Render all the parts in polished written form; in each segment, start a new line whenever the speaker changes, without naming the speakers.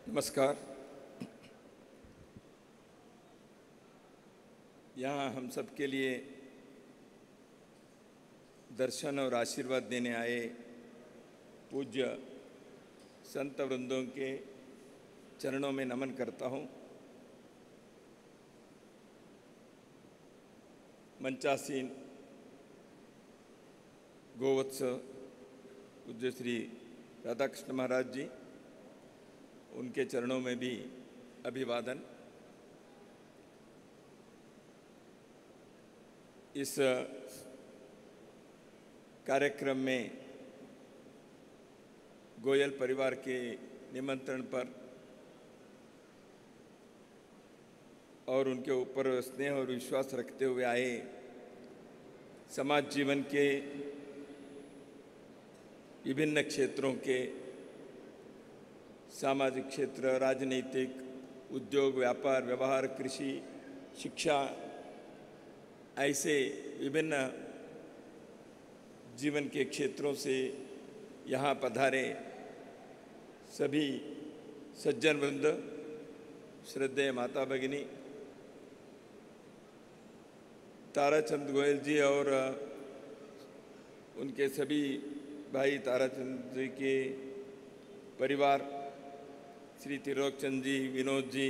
नमस्कार। यहाँ हम सब के लिए दर्शन और आशीर्वाद देने आए पूज्य संत वृंदों के चरणों में नमन करता हूँ। मंचासीन गोवत्स पूज्य श्री राधाकृष्ण महाराज जी, उनके चरणों में भी अभिवादन। इस कार्यक्रम में गोयल परिवार के निमंत्रण पर और उनके ऊपर स्नेह और विश्वास रखते हुए आए समाज जीवन के विभिन्न क्षेत्रों के सामाजिक क्षेत्र, राजनीतिक, उद्योग, व्यापार, व्यवहार, कृषि, शिक्षा, ऐसे विभिन्न जीवन के क्षेत्रों से यहाँ पधारे सभी सज्जन वृंद, श्रद्धेय माता भगिनी, ताराचंद गोयल जी और उनके सभी भाई ताराचंद जी के परिवार, श्री त्रिलोक चंद जी, विनोद जी,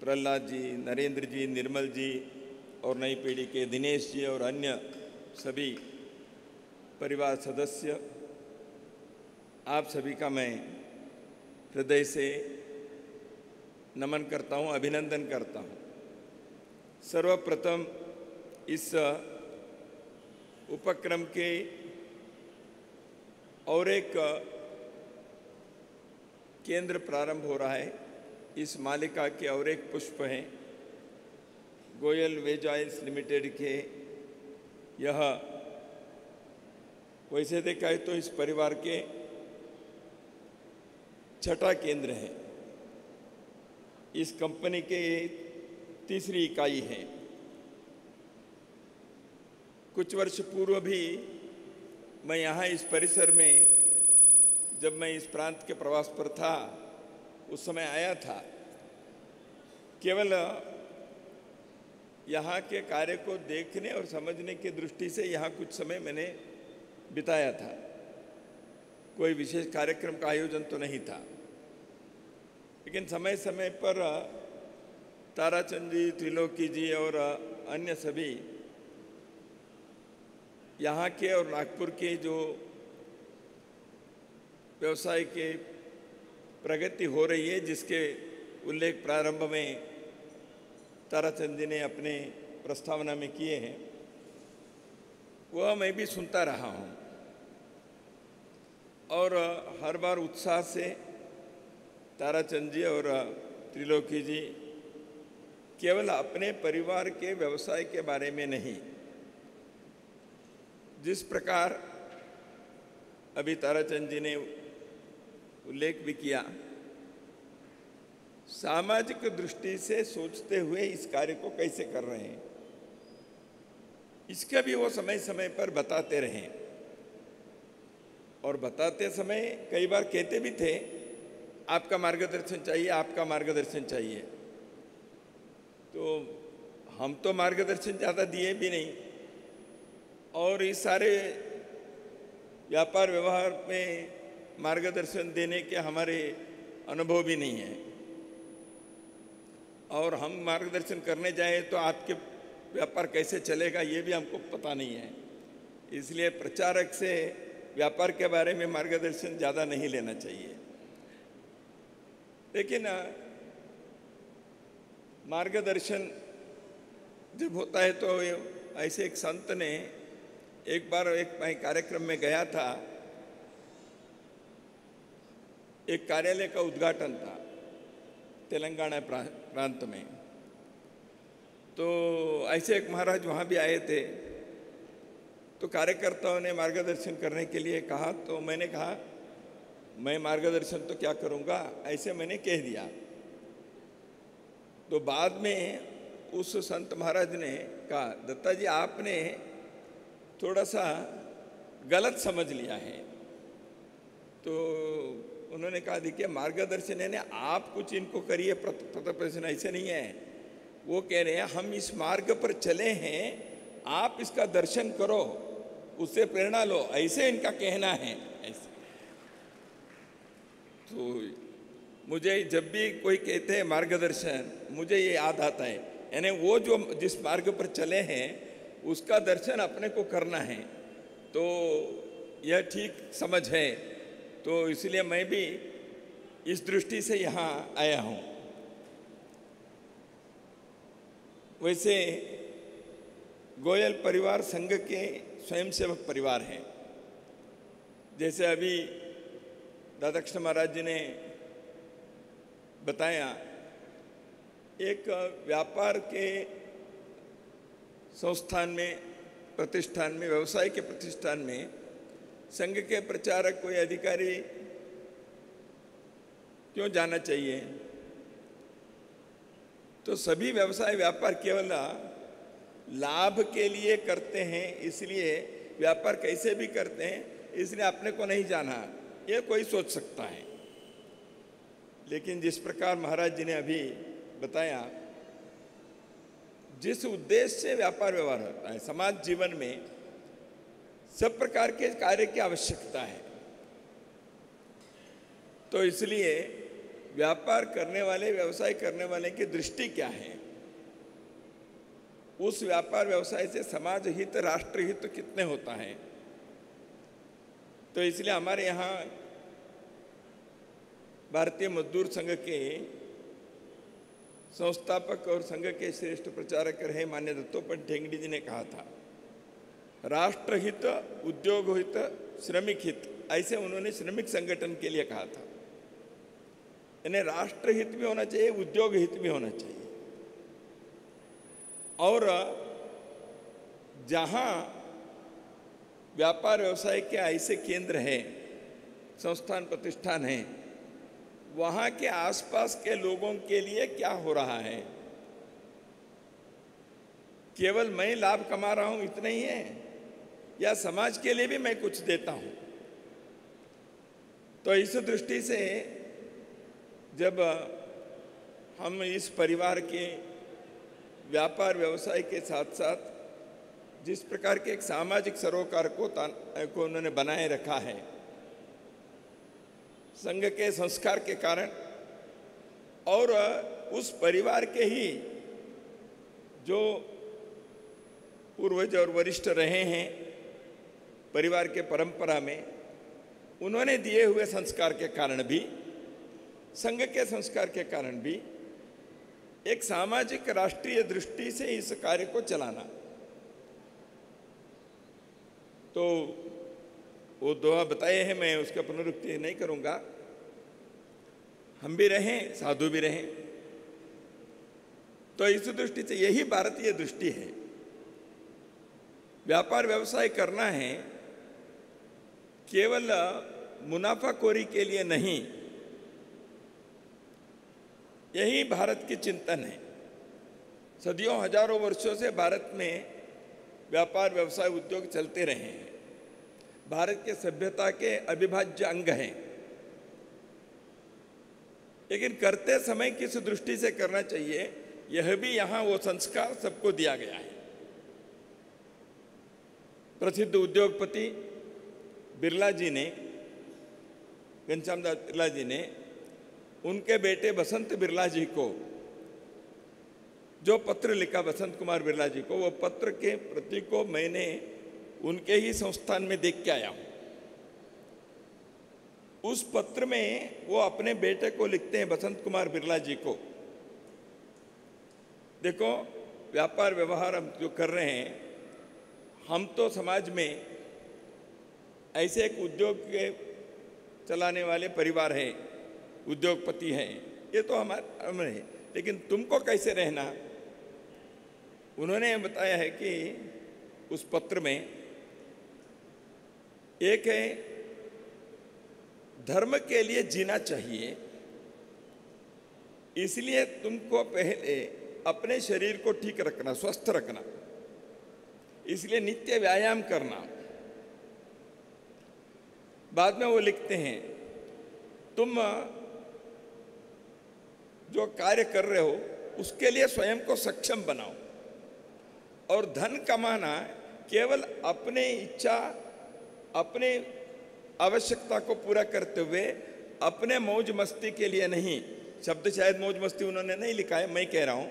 प्रहलाद जी, नरेंद्र जी, निर्मल जी और नई पीढ़ी के दिनेश जी और अन्य सभी परिवार सदस्य, आप सभी का मैं हृदय से नमन करता हूँ, अभिनंदन करता हूँ। सर्वप्रथम इस उपक्रम के और एक केंद्र प्रारंभ हो रहा है। इस मालिका के और एक पुष्प हैं गोयल वेज ऑयल्स लिमिटेड के। यह वैसे देखा है तो इस परिवार के छठा केंद्र है। इस कंपनी के तीसरी इकाई है। कुछ वर्ष पूर्व भी मैं यहाँ इस परिसर में, जब मैं इस प्रांत के प्रवास पर था, उस समय आया था। केवल यहाँ के कार्य को देखने और समझने की दृष्टि से यहाँ कुछ समय मैंने बिताया था। कोई विशेष कार्यक्रम का आयोजन तो नहीं था, लेकिन समय समय पर ताराचंद जी, त्रिलोकी जी और अन्य सभी यहाँ के और नागपुर के जो व्यवसाय के प्रगति हो रही है, जिसके उल्लेख प्रारंभ में ताराचंद जी ने अपने प्रस्तावना में किए हैं, वह मैं भी सुनता रहा हूँ और हर बार उत्साह से ताराचंद जी और त्रिलोकी जी केवल अपने परिवार के व्यवसाय के बारे में नहीं, जिस प्रकार अभी ताराचंद जी ने उल्लेख भी किया, सामाजिक दृष्टि से सोचते हुए इस कार्य को कैसे कर रहे हैं, इसका भी वो समय समय पर बताते रहे। और बताते समय कई बार कहते भी थे, आपका मार्गदर्शन चाहिए, आपका मार्गदर्शन चाहिए। तो हम तो मार्गदर्शन ज़्यादा दिए भी नहीं और इस सारे व्यापार व्यवहार में मार्गदर्शन देने के हमारे अनुभव भी नहीं है। और हम मार्गदर्शन करने जाए तो आपके व्यापार कैसे चलेगा, ये भी हमको पता नहीं है। इसलिए प्रचारक से व्यापार के बारे में मार्गदर्शन ज़्यादा नहीं लेना चाहिए। लेकिन मार्गदर्शन जब होता है तो ऐसे एक संत ने, एक बार एक मैं कार्यक्रम में गया था, एक कार्यालय का उद्घाटन था तेलंगाना प्रांत में। तो ऐसे एक महाराज वहाँ भी आए थे। तो कार्यकर्ताओं ने मार्गदर्शन करने के लिए कहा, तो मैंने कहा मैं मार्गदर्शन तो क्या करूँगा, ऐसे मैंने कह दिया। तो बाद में उस संत महाराज ने कहा, दत्ता जी आपने थोड़ा सा गलत समझ लिया है। तो उन्होंने कहा देखिए मार्गदर्शन है ना, आप कुछ इनको करिए प्रदर्शन, ऐसे नहीं है। वो कह रहे हैं हम इस मार्ग पर चले हैं, आप इसका दर्शन करो, उससे प्रेरणा लो, ऐसे इनका कहना है। ऐसे तो मुझे जब भी कोई कहते हैं मार्गदर्शन, मुझे ये याद आता है, यानी वो जो जिस मार्ग पर चले हैं उसका दर्शन अपने को करना है। तो यह ठीक समझ है। तो इसलिए मैं भी इस दृष्टि से यहाँ आया हूँ। वैसे गोयल परिवार संघ के स्वयंसेवक परिवार हैं। जैसे अभी दादाकृष्ण महाराज जी ने बताया, एक व्यापार के संस्थान में, प्रतिष्ठान में, व्यवसाय के प्रतिष्ठान में संघ के प्रचारक कोई अधिकारी क्यों जाना चाहिए? तो सभी व्यवसाय व्यापार केवल लाभ के लिए करते हैं, इसलिए व्यापार कैसे भी करते हैं, इसलिए अपने को नहीं जाना, ये कोई सोच सकता है। लेकिन जिस प्रकार महाराज जी ने अभी बताया, जिस उद्देश्य से व्यापार व्यवहार होता है, समाज जीवन में सब प्रकार के कार्य की आवश्यकता है। तो इसलिए व्यापार करने वाले, व्यवसाय करने वाले की दृष्टि क्या है, उस व्यापार व्यवसाय से समाज हित, राष्ट्र हित कितने होता है। तो इसलिए हमारे यहाँ भारतीय मजदूर संघ के संस्थापक और संघ के श्रेष्ठ प्रचारक रहे मान्य दत्तोपंत ठेंगड़ी जी ने कहा था, राष्ट्र हित, उद्योग हित, श्रमिक हित, ऐसे उन्होंने श्रमिक संगठन के लिए कहा था। यानी राष्ट्र हित भी होना चाहिए, उद्योग हित भी होना चाहिए। और जहाँ व्यापार व्यवसाय के ऐसे केंद्र हैं, संस्थान प्रतिष्ठान हैं, वहाँ के आसपास के लोगों के लिए क्या हो रहा है? केवल मैं लाभ कमा रहा हूँ इतना ही है, या समाज के लिए भी मैं कुछ देता हूँ? तो इस दृष्टि से जब हम इस परिवार के व्यापार व्यवसाय के साथ साथ जिस प्रकार के एक सामाजिक सरोकार को उन्होंने बनाए रखा है, संघ के संस्कार के कारण और उस परिवार के ही जो पूर्वज और वरिष्ठ रहे हैं परिवार के परंपरा में, उन्होंने दिए हुए संस्कार के कारण भी, संघ के संस्कार के कारण भी एक सामाजिक राष्ट्रीय दृष्टि से इस कार्य को चलाना। तो वो दोहा बताए हैं, मैं उसका पुनरुक्ति नहीं करूंगा। हम भी रहें, साधु भी रहें। तो इस दृष्टि से यही भारतीय दृष्टि है। व्यापार व्यवसाय करना है केवल मुनाफाखोरी के लिए नहीं, यही भारत की चिंतन है। सदियों, हजारों वर्षों से भारत में व्यापार व्यवसाय उद्योग चलते रहे हैं, भारत के सभ्यता के अविभाज्य अंग हैं। लेकिन करते समय किस दृष्टि से करना चाहिए, यह भी यहाँ वो संस्कार सबको दिया गया है। प्रसिद्ध उद्योगपति बिरला जी ने, घनश्याम दास बिरला जी ने, उनके बेटे बसंत बिरला जी को जो पत्र लिखा, बसंत कुमार बिरला जी को, वो पत्र के प्रति को मैंने उनके ही संस्थान में देख के आया हूँ। उस पत्र में वो अपने बेटे को लिखते हैं, बसंत कुमार बिरला जी को, देखो व्यापार व्यवहार हम जो कर रहे हैं, हम तो समाज में ऐसे एक उद्योग के चलाने वाले परिवार हैं, उद्योगपति हैं, ये तो हमारे है, लेकिन तुमको कैसे रहना? उन्होंने बताया है कि उस पत्र में एक है, धर्म के लिए जीना चाहिए, इसलिए तुमको पहले अपने शरीर को ठीक रखना, स्वस्थ रखना, इसलिए नित्य व्यायाम करना। बाद में वो लिखते हैं, तुम जो कार्य कर रहे हो उसके लिए स्वयं को सक्षम बनाओ। और धन कमाना केवल अपने इच्छा, अपने आवश्यकता को पूरा करते हुए अपने मौज मस्ती के लिए नहीं, शब्द शायद मौज मस्ती उन्होंने नहीं लिखा है, मैं कह रहा हूं,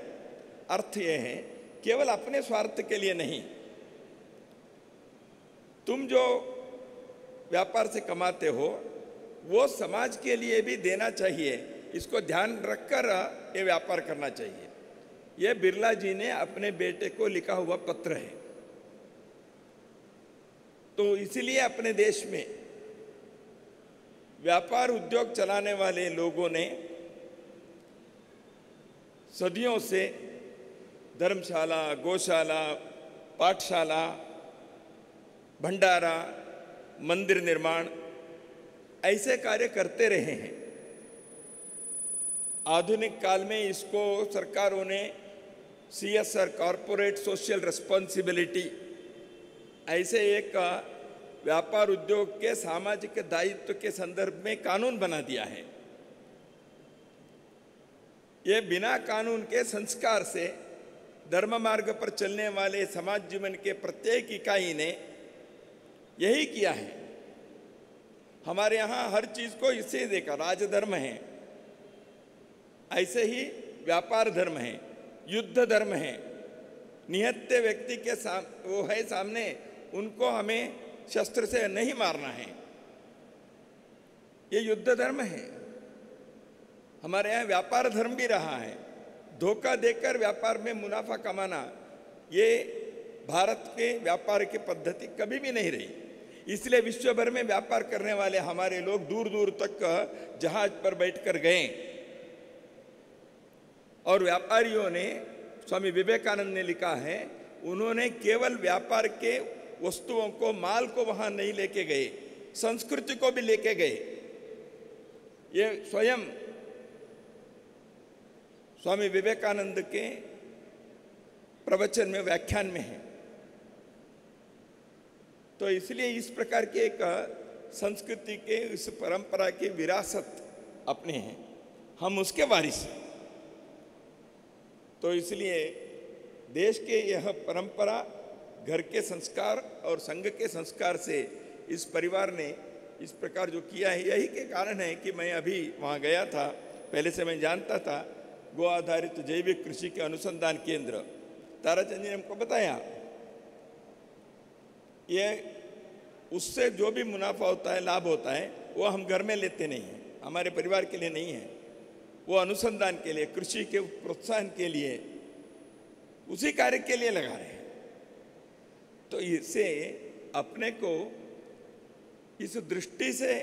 अर्थ यह है केवल अपने स्वार्थ के लिए नहीं। तुम जो व्यापार से कमाते हो वो समाज के लिए भी देना चाहिए, इसको ध्यान रखकर ये व्यापार करना चाहिए। यह बिरला जी ने अपने बेटे को लिखा हुआ पत्र है। तो इसलिए अपने देश में व्यापार उद्योग चलाने वाले लोगों ने सदियों से धर्मशाला, गौशाला, पाठशाला, भंडारा, मंदिर निर्माण ऐसे कार्य करते रहे हैं। आधुनिक काल में इसको सरकारों ने CSR, कॉरपोरेट सोशल रिस्पॉन्सिबिलिटी, ऐसे एक व्यापार उद्योग के सामाजिक दायित्व के संदर्भ में कानून बना दिया है। ये बिना कानून के संस्कार से धर्म मार्ग पर चलने वाले समाज जीवन के प्रत्येक इकाई ने यही किया है। हमारे यहाँ हर चीज को इससे देखा, राजधर्म है, ऐसे ही व्यापार धर्म है, युद्ध धर्म है। निहत्थे व्यक्ति के वो है सामने, उनको हमें शस्त्र से नहीं मारना है, ये युद्ध धर्म है। हमारे यहाँ व्यापार धर्म भी रहा है, धोखा देकर व्यापार में मुनाफा कमाना, ये भारत के व्यापार की पद्धति कभी भी नहीं रही। इसलिए विश्व भर में व्यापार करने वाले हमारे लोग दूर दूर तक जहाज पर बैठकर गए और व्यापारियों ने, स्वामी विवेकानंद ने लिखा है, उन्होंने केवल व्यापार के वस्तुओं को, माल को वहां नहीं लेके गए, संस्कृति को भी लेके गए। ये स्वयं स्वामी विवेकानंद के प्रवचन में, व्याख्यान में है। तो इसलिए इस प्रकार के एक संस्कृति के, इस परंपरा की विरासत अपने हैं, हम उसके वारिस हैं। तो इसलिए देश के यह परंपरा, घर के संस्कार और संघ के संस्कार से इस परिवार ने इस प्रकार जो किया है, यही के कारण है कि मैं अभी वहाँ गया था। पहले से मैं जानता था गो आधारित जैविक कृषि के अनुसंधान केंद्र, ताराचंद जी ने हमको बताया, ये उससे जो भी मुनाफा होता है, लाभ होता है, वो हम घर में लेते नहीं हैं, हमारे परिवार के लिए नहीं है, वो अनुसंधान के लिए, कृषि के प्रोत्साहन के लिए, उसी कार्य के लिए लगा रहे हैं। तो इससे अपने को इस दृष्टि से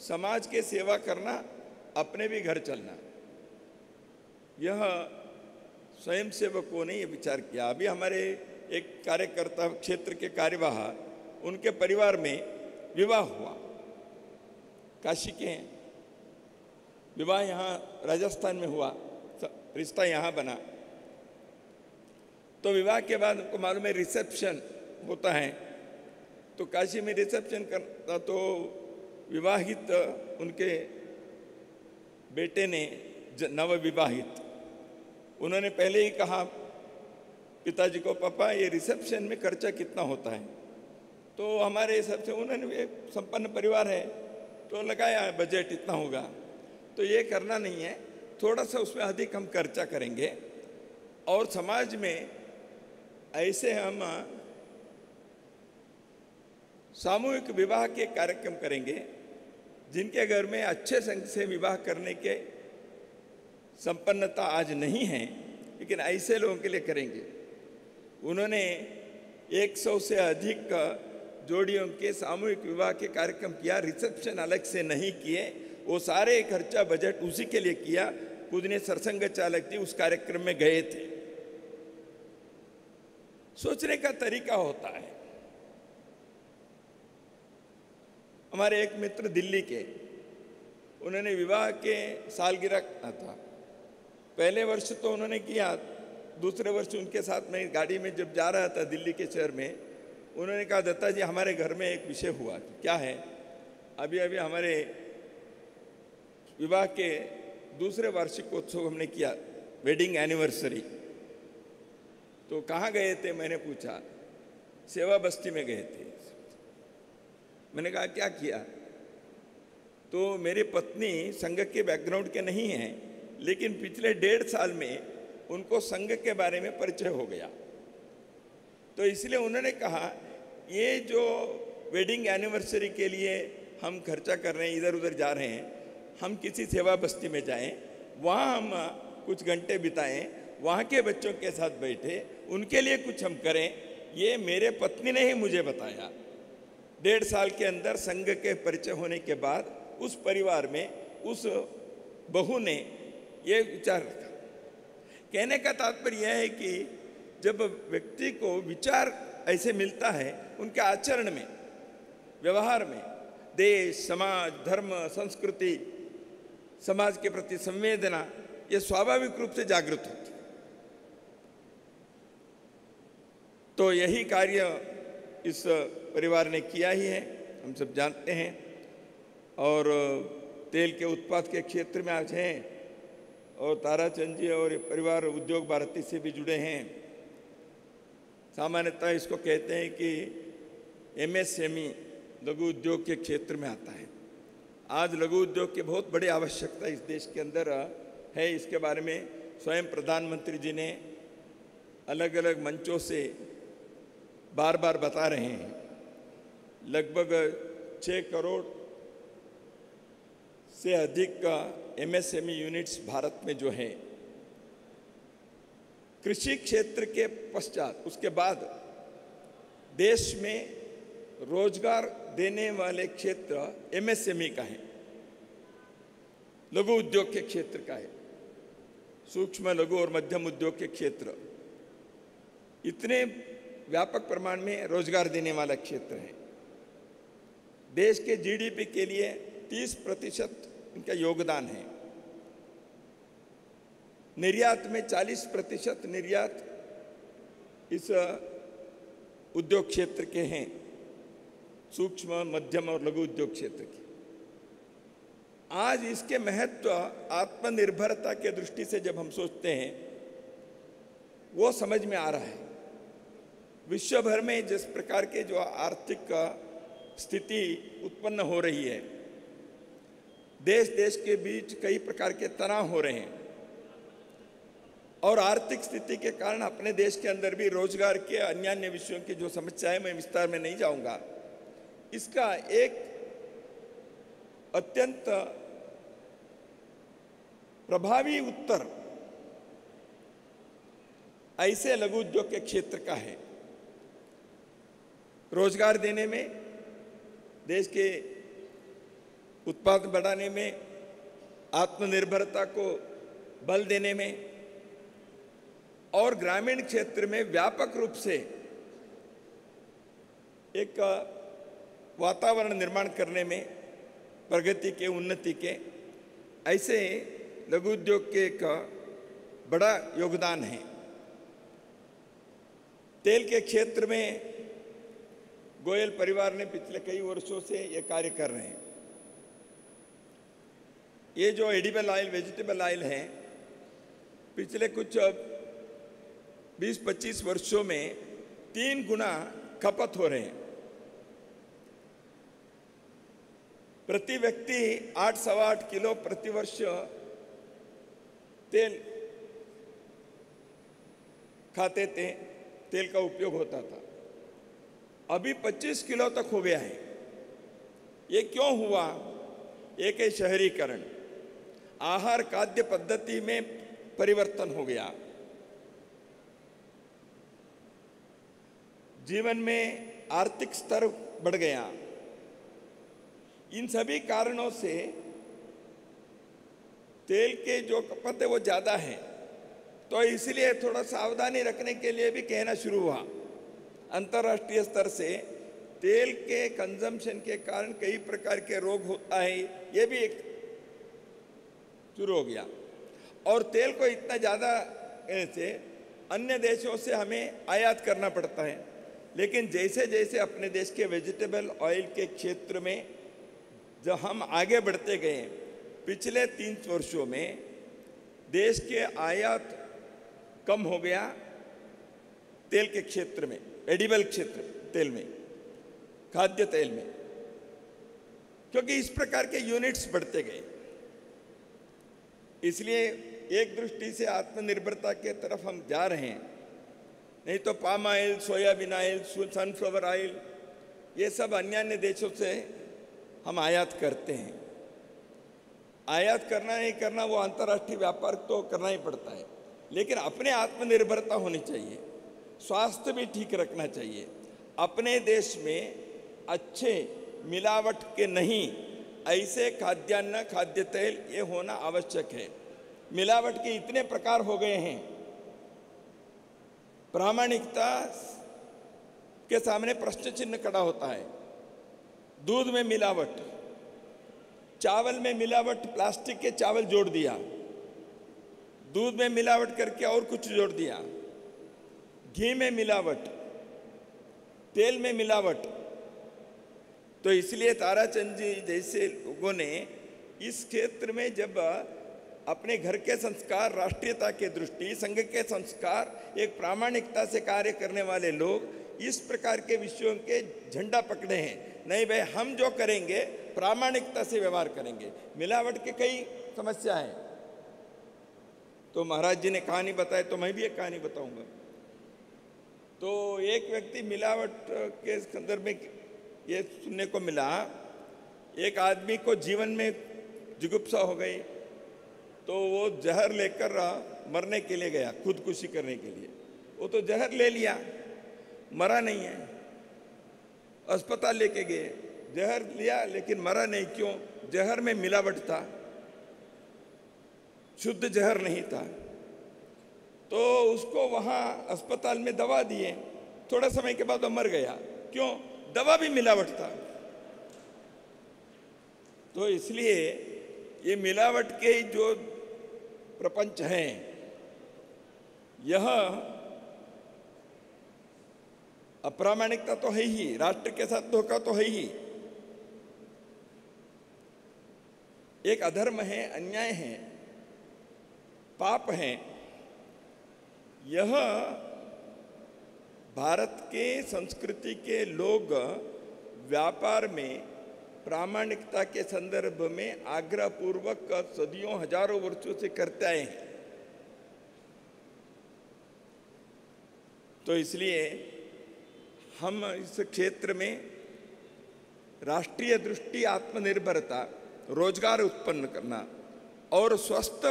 समाज के सेवा करना, अपने भी घर चलना, यह स्वयं सेवकों ने यह विचार किया। अभी हमारे एक कार्यकर्ता क्षेत्र के कार्यवाह, उनके परिवार में विवाह हुआ, काशी के हैं, विवाह यहाँ राजस्थान में हुआ, रिश्ता यहाँ बना। तो विवाह के बाद उनको मालूम है रिसेप्शन होता है, तो काशी में रिसेप्शन करता, तो विवाहित उनके बेटे ने, नव विवाहित, उन्होंने पहले ही कहा पिताजी को, पापा ये रिसेप्शन में खर्चा कितना होता है? तो हमारे हिसाब से, उन्होंने एक संपन्न परिवार है तो लगाया बजट इतना होगा, तो ये करना नहीं है, थोड़ा सा उसमें अधिक हम खर्चा करेंगे और समाज में ऐसे हम सामूहिक विवाह के कार्यक्रम करेंगे, जिनके घर में अच्छे संग से विवाह करने के संपन्नता आज नहीं है, लेकिन ऐसे लोगों के लिए करेंगे। उन्होंने 100 से अधिक जोड़ियों के सामूहिक विवाह के कार्यक्रम किया, रिसेप्शन अलग से नहीं किए, वो सारे खर्चा बजट उसी के लिए किया। पूजनीय सरसंघ चालक जी उस कार्यक्रम में गए थे। सोचने का तरीका होता है। हमारे एक मित्र दिल्ली के, उन्होंने विवाह के सालगिरह था, पहले वर्ष तो उन्होंने किया, दूसरे वर्ष उनके साथ में गाड़ी में जब जा रहा था दिल्ली के शहर में, उन्होंने कहा, दत्ता जी हमारे घर में एक विषय हुआ। क्या है? अभी अभी हमारे विवाह के दूसरे वार्षिकोत्सव हमने किया, वेडिंग एनिवर्सरी। तो कहाँ गए थे मैंने पूछा, सेवा बस्ती में गए थे। मैंने कहा क्या किया? तो मेरी पत्नी संघ के बैकग्राउंड के नहीं हैं, लेकिन पिछले 1.5 साल में उनको संघ के बारे में परिचय हो गया। तो इसलिए उन्होंने कहा ये जो वेडिंग एनिवर्सरी के लिए हम खर्चा कर रहे हैं, इधर उधर जा रहे हैं, हम किसी सेवा बस्ती में जाएं, वहाँ हम कुछ घंटे बिताएं, वहाँ के बच्चों के साथ बैठे, उनके लिए कुछ हम करें। ये मेरे पत्नी ने ही मुझे बताया। 1.5 साल के अंदर संघ के परिचय होने के बाद उस परिवार में उस बहू ने ये विचार रखा। कहने का तात्पर्य यह है कि जब व्यक्ति को विचार ऐसे मिलता है, उनके आचरण में, व्यवहार में देश, समाज, धर्म, संस्कृति, समाज के प्रति संवेदना ये स्वाभाविक रूप से जागृत होती। तो यही कार्य इस परिवार ने किया ही है, हम सब जानते हैं। और तेल के उत्पाद के क्षेत्र में आज हैं, और ताराचंद जी और परिवार उद्योग भारती से भी जुड़े हैं। सामान्यतः इसको कहते हैं कि एमएसएमई लघु उद्योग के क्षेत्र में आता है। आज लघु उद्योग की बहुत बड़ी आवश्यकता इस देश के अंदर है। इसके बारे में स्वयं प्रधानमंत्री जी ने अलग अलग मंचों से बार बार बता रहे हैं। लगभग 6 करोड़ से अधिक का एमएसएमई यूनिट्स भारत में जो है, कृषि क्षेत्र के पश्चात उसके बाद देश में रोजगार देने वाले क्षेत्र एमएसएमई का है, लघु उद्योग के क्षेत्र का है। सूक्ष्म, लघु और मध्यम उद्योग के क्षेत्र इतने व्यापक प्रमाण में रोजगार देने वाला क्षेत्र है। देश के जीडीपी के लिए 30% इनका योगदान है। निर्यात में 40% निर्यात इस उद्योग क्षेत्र के हैं, सूक्ष्म, मध्यम और लघु उद्योग क्षेत्र के। आज इसके महत्व आत्मनिर्भरता के दृष्टि से जब हम सोचते हैं, वो समझ में आ रहा है। विश्व भर में जिस प्रकार के जो आर्थिक स्थिति उत्पन्न हो रही है, देश देश के बीच कई प्रकार के तनाव हो रहे हैं, और आर्थिक स्थिति के कारण अपने देश के अंदर भी रोजगार के अन्य विषयों की जो समस्या है, मैं विस्तार में नहीं जाऊंगा। इसका एक अत्यंत प्रभावी उत्तर ऐसे लघु उद्योग के क्षेत्र का है। रोजगार देने में, देश के उत्पादन बढ़ाने में, आत्मनिर्भरता को बल देने में, और ग्रामीण क्षेत्र में व्यापक रूप से एक वातावरण निर्माण करने में, प्रगति के, उन्नति के, ऐसे लघु उद्योग के एक बड़ा योगदान है। तेल के क्षेत्र में गोयल परिवार ने पिछले कई वर्षों से ये कार्य कर रहे हैं। ये जो एडिबल ऑयल, वेजिटेबल ऑयल है, पिछले कुछ 20-25 वर्षों में 3 गुना खपत हो रहे हैं। प्रति व्यक्ति 8-8.25 किलो प्रति वर्ष तेल खाते थे, तेल का उपयोग होता था। अभी 25 किलो तक हो गया है। ये क्यों हुआ? एक है शहरीकरण, आहार खाद्य पद्धति में परिवर्तन हो गया, जीवन में आर्थिक स्तर बढ़ गया। इन सभी कारणों से तेल के जो खपत है वो ज़्यादा है। तो इसलिए थोड़ा सावधानी रखने के लिए भी कहना शुरू हुआ। अंतर्राष्ट्रीय स्तर से तेल के कंजम्पशन के कारण कई प्रकार के रोग होता है, ये भी एक शुरू हो गया। और तेल को इतना ज़्यादा से अन्य देशों से हमें आयात करना पड़ता है। लेकिन जैसे जैसे अपने देश के वेजिटेबल ऑयल के क्षेत्र में जब हम आगे बढ़ते गए, पिछले 3 वर्षों में देश के आयात कम हो गया तेल के क्षेत्र में, एडिबल क्षेत्र तेल में, खाद्य तेल में, क्योंकि इस प्रकार के यूनिट्स बढ़ते गए। इसलिए एक दृष्टि से आत्मनिर्भरता के तरफ हम जा रहे हैं। नहीं तो palm oil, soybean oil, sunflower oil, ये सब अन्य देशों से हम आयात करते हैं। आयात करना नहीं करना वो अंतर्राष्ट्रीय व्यापार तो करना ही पड़ता है, लेकिन अपने आत्मनिर्भरता होनी चाहिए। स्वास्थ्य भी ठीक रखना चाहिए। अपने देश में अच्छे मिलावट के नहीं ऐसे खाद्यान्न, खाद्य तेल ये होना आवश्यक है। मिलावट के इतने प्रकार हो गए हैं, प्रामाणिकता के सामने प्रश्न चिन्ह खड़ा होता है। दूध में मिलावट, चावल में मिलावट, प्लास्टिक के चावल जोड़ दिया, दूध में मिलावट करके और कुछ जोड़ दिया, घी में मिलावट, तेल में मिलावट। तो इसलिए ताराचंद जी जैसे लोगों ने इस क्षेत्र में जब अपने घर के संस्कार, राष्ट्रीयता के दृष्टि, संघ के संस्कार, एक प्रामाणिकता से कार्य करने वाले लोग इस प्रकार के विषयों के झंडा पकड़े हैं। नहीं भाई, हम जो करेंगे प्रामाणिकता से व्यवहार करेंगे। मिलावट के कई समस्या है। तो महाराज जी ने कहानी बताई तो मैं भी एक कहानी बताऊंगा। तो एक व्यक्ति मिलावट के संदर्भ में ये सुनने को मिला, एक आदमी को जीवन में जुगुप्सा हो गई तो वो जहर लेकर मरने के लिए गया, खुदकुशी करने के लिए। वो तो जहर ले लिया, मरा नहीं है। अस्पताल लेके गए, जहर लिया लेकिन मरा नहीं। क्यों? जहर में मिलावट था, शुद्ध जहर नहीं था। तो उसको वहां अस्पताल में दवा दिए, थोड़ा समय के बाद वो मर गया। क्यों? दवा भी मिलावट था। तो इसलिए ये मिलावट के जो प्रपंच हैं, यह अप्रामाणिकता तो है ही, राष्ट्र के साथ धोखा तो है ही, एक अधर्म है, अन्याय है, पाप है। यह भारत के संस्कृति के लोग व्यापार में प्रामाणिकता के संदर्भ में आग्रहपूर्वक सदियों, हजारों वर्षों से करते आए हैं। तो इसलिए हम इस क्षेत्र में राष्ट्रीय दृष्टि, आत्मनिर्भरता, रोजगार उत्पन्न करना और स्वस्थ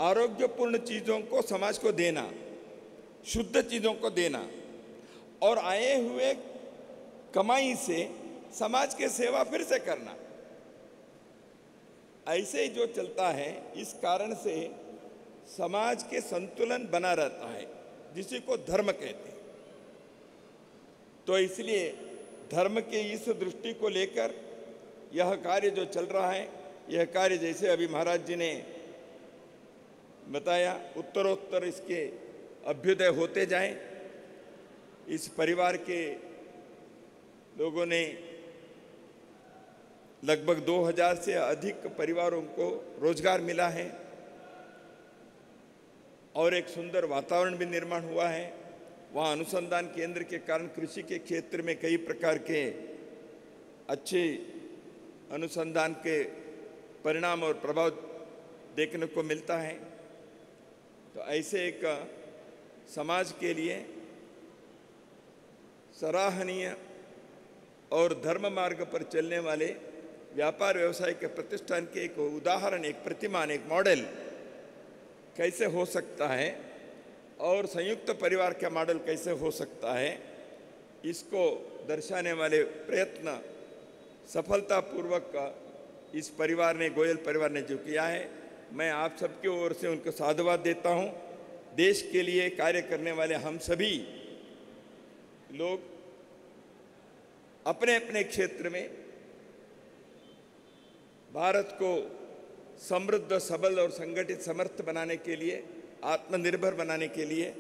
आरोग्यपूर्ण चीज़ों को समाज को देना, शुद्ध चीज़ों को देना और आए हुए कमाई से समाज के सेवा फिर से करना, ऐसे ही जो चलता है, इस कारण से समाज के संतुलन बना रहता है, जिसी को धर्म कहते हैं। तो इसलिए धर्म के इस दृष्टि को लेकर यह कार्य जो चल रहा है, यह कार्य जैसे अभी महाराज जी ने बताया, उत्तरोत्तर इसके अभ्युदय होते जाएं। इस परिवार के लोगों ने लगभग 2000 से अधिक परिवारों को रोजगार मिला है और एक सुंदर वातावरण भी निर्माण हुआ है। वहाँ अनुसंधान केंद्र के कारण कृषि के क्षेत्र में कई प्रकार के अच्छे अनुसंधान के परिणाम और प्रभाव देखने को मिलता है। तो ऐसे एक समाज के लिए सराहनीय और धर्म मार्ग पर चलने वाले व्यापार व्यवसाय के प्रतिष्ठान के एक उदाहरण, एक प्रतिमान, एक मॉडल कैसे हो सकता है और संयुक्त परिवार का मॉडल कैसे हो सकता है, इसको दर्शाने वाले प्रयत्न सफलतापूर्वक इस परिवार ने, गोयल परिवार ने जो किया है, मैं आप सबकी ओर से उनको साधुवाद देता हूँ। देश के लिए कार्य करने वाले हम सभी लोग अपने अपने क्षेत्र में भारत को समृद्ध, सबल और संगठित, समर्थ बनाने के लिए, आत्मनिर्भर बनाने के लिए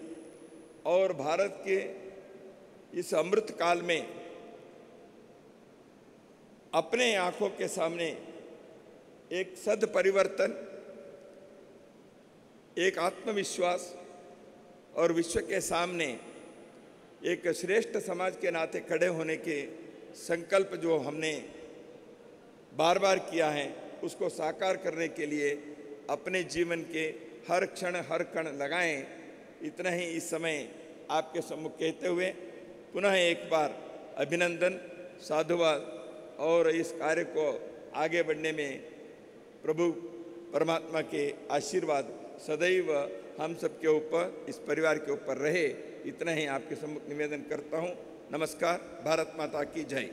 और भारत के इस अमृत काल में अपने आंखों के सामने एक सद परिवर्तन, एक आत्मविश्वास और विश्व के सामने एक श्रेष्ठ समाज के नाते खड़े होने के संकल्प जो हमने बार बार किया है, उसको साकार करने के लिए अपने जीवन के हर क्षण हर कण लगाएं। इतना ही इस समय आपके सम्मुख कहते हुए पुनः एक बार अभिनंदन, साधुवाद और इस कार्य को आगे बढ़ने में प्रभु परमात्मा के आशीर्वाद सदैव हम सब के ऊपर, इस परिवार के ऊपर रहे। इतना ही आपके सम्मुख निवेदन करता हूँ। नमस्कार। भारत माता की जय।